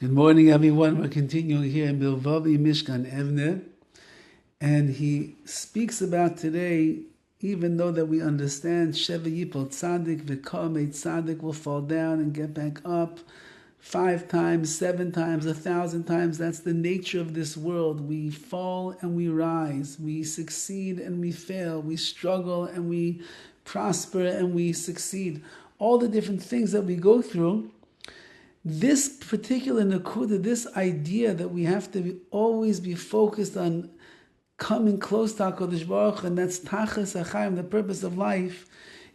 Good morning, everyone. We're continuing here in BILVAVI, MISHKAN, EVNEH. And he speaks about today, even though that we understand Sheva Yipol Tzaddik, V'Kamei Tzaddik will fall down and get back up 5 times, 7 times, 1,000 times. That's the nature of this world. We fall and we rise. We succeed and we fail. We struggle and we prosper and we succeed. All the different things that we go through. This particular nakuda, this idea that we have to always be focused on coming close to HaKadosh Baruch Hu, and that's tachas achayim, the purpose of life,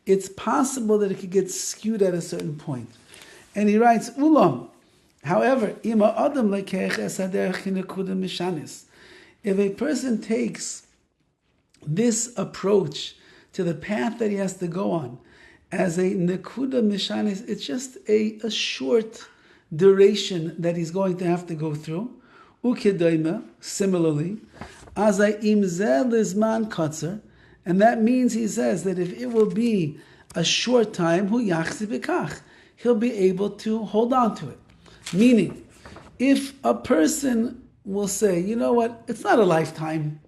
it's possible that it could get skewed at a certain point. And he writes, Ulam, however, ima adam lekech es haderech nakuda mishanis. If a person takes this approach to the path that he has to go on as a nakuda mishanis, it's just a short duration that he's going to have to go through. Ukedaima, similarly, azay imzeh lizman katzer, and that means he says that if it will be a short time, hu yachzi b'kach, he'll be able to hold on to it. Meaning, if a person will say, you know what, it's not a lifetime.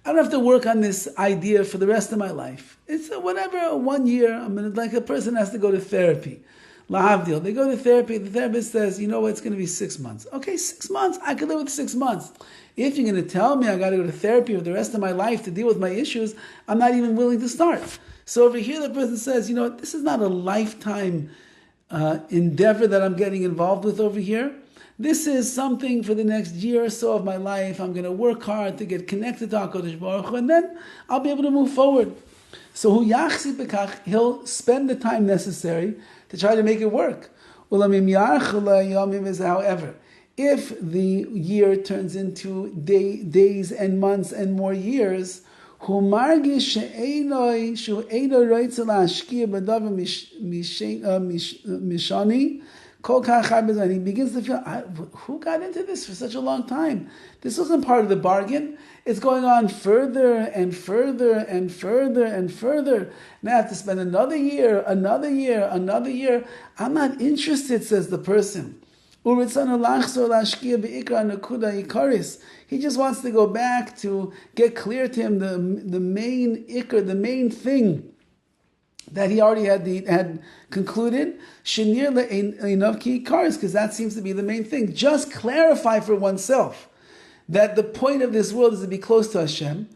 I don't have to work on this idea for the rest of my life. It's whatever, 1 year. I mean, like a person has to go to therapy. Lahavdil. They go to therapy. The therapist says, you know what, it's going to be 6 months. Okay, 6 months. I can live with 6 months. If you're going to tell me I got to go to therapy for the rest of my life to deal with my issues, I'm not even willing to start. So over here, the person says, you know what, this is not a lifetime endeavor that I'm getting involved with over here. This is something for the next year or so of my life. I'm going to work hard to get connected to HaKadosh Baruch Hu, and then I'll be able to move forward. So hu yachsi b'kach, he'll spend the time necessary to try to make it work. However, if the year turns into days and months and more years, he begins to feel, who got into this for such a long time? This wasn't part of the bargain. It's going on further and further and further and further. Now I have to spend another year. I'm not interested, says the person. He just wants to go back to get clear to him the main ikar, the main thing that he already had concluded, because that seems to be the main thing. Just clarify for oneself that the point of this world is to be close to Hashem,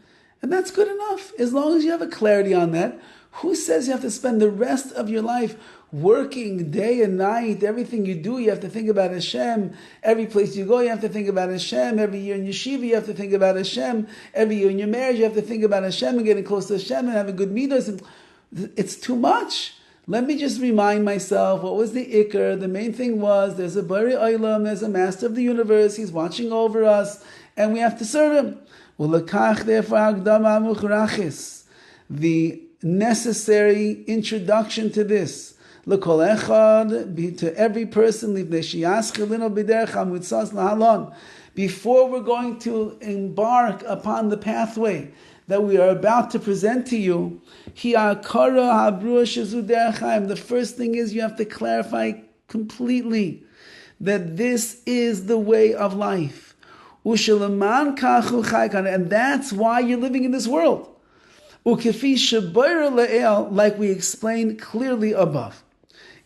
and that's good enough. As long as you have a clarity on that, who says you have to spend the rest of your life working day and night? Everything you do, you have to think about Hashem. Every place you go, you have to think about Hashem. Every year in yeshiva, you have to think about Hashem. Every year in your marriage, you have to think about Hashem and getting close to Hashem and having good midos. It's too much. Let me just remind myself, what was the ikar? The main thing was, there's a Bari Olam, there's a master of the universe, he's watching over us, and we have to serve him. The necessary introduction to this, to every person, before we're going to embark upon the pathway that we are about to present to you, the first thing is you have to clarify completely that this is the way of life. And that's why you're living in this world. Like we explained clearly above.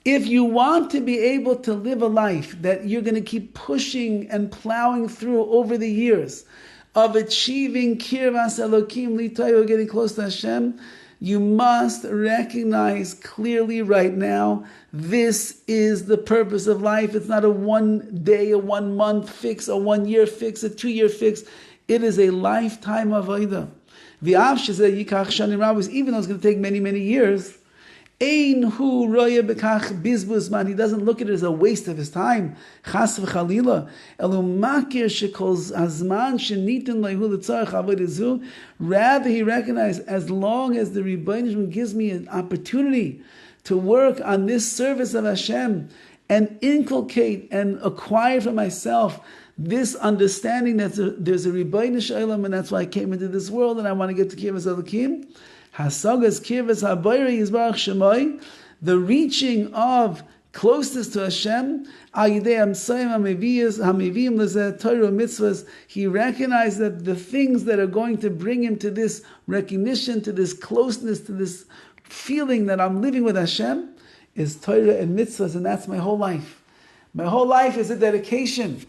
If you want to be able to live a life that you're going to keep pushing and plowing through over the years, of achieving kirvas Elokim litoyo, getting close to Hashem, you must recognize clearly right now, this is the purpose of life. It's not a 1 day, a 1 month fix, a 1 year fix, a 2 year fix. It is a lifetime avodah. Even though it's going to take many, many years, he doesn't look at it as a waste of his time. Rather, he recognizes, as long as the Rebbeinu gives me an opportunity to work on this service of Hashem and inculcate and acquire for myself this understanding that there's a Rabbi Shalom, and that's why I came into this world, and I want to get to Kirvas Elokim. Hasagas Kirvas Habayri Yizbarach Shemai, the reaching of closeness to Hashem, he recognized that the things that are going to bring him to this recognition, to this closeness, to this feeling that I'm living with Hashem, is Torah and mitzvahs, and that's my whole life. My whole life is a dedication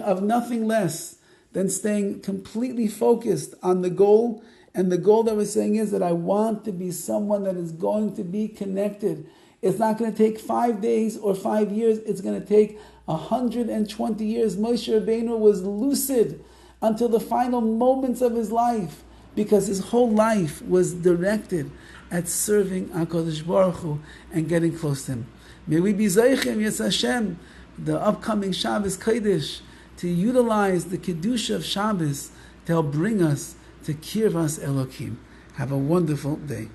of nothing less than staying completely focused on the goal. And the goal that we're saying is that I want to be someone that is going to be connected. It's not going to take 5 days or 5 years. It's going to take 120 years. Moshe Rabbeinu was lucid until the final moments of his life, because his whole life was directed at serving HaKadosh Baruch Hu and getting close to him. May we be Zeichim, Yes Hashem, the upcoming Shabbos Kodesh, to utilize the Kedusha of Shabbos to help bring us to Kirvas Elokim. Have a wonderful day.